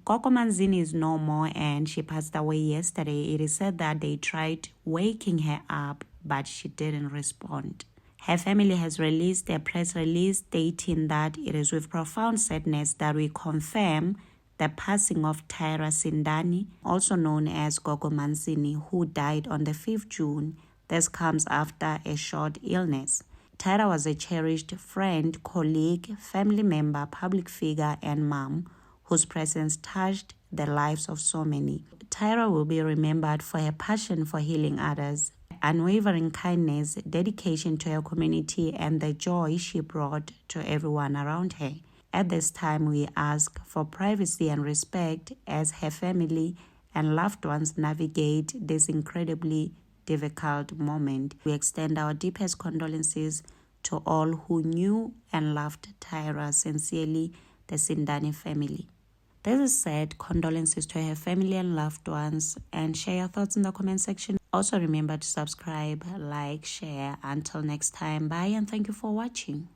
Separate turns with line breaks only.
Gogo Manzini is no more and she passed away yesterday. It is said that they tried waking her up, but she didn't respond. Her family has released a press release stating that it is with profound sadness that we confirm the passing of Tyra Sindani, also known as Gogo Manzini, who died on the 5th June. This comes after a short illness. Tyra was a cherished friend, colleague, family member, public figure, and mom whose presence touched the lives of so many. Tyra will be remembered for her passion for healing others, unwavering kindness, dedication to her community, and the joy she brought to everyone around her. At this time, we ask for privacy and respect as her family and loved ones navigate this incredibly difficult moment. We extend our deepest condolences to all who knew and loved Tyra. Sincerely, the Sindani family. This is said, condolences to her family and loved ones, and share your thoughts in the comment section. Also remember to subscribe, like, share. Until next time, bye and thank you for watching.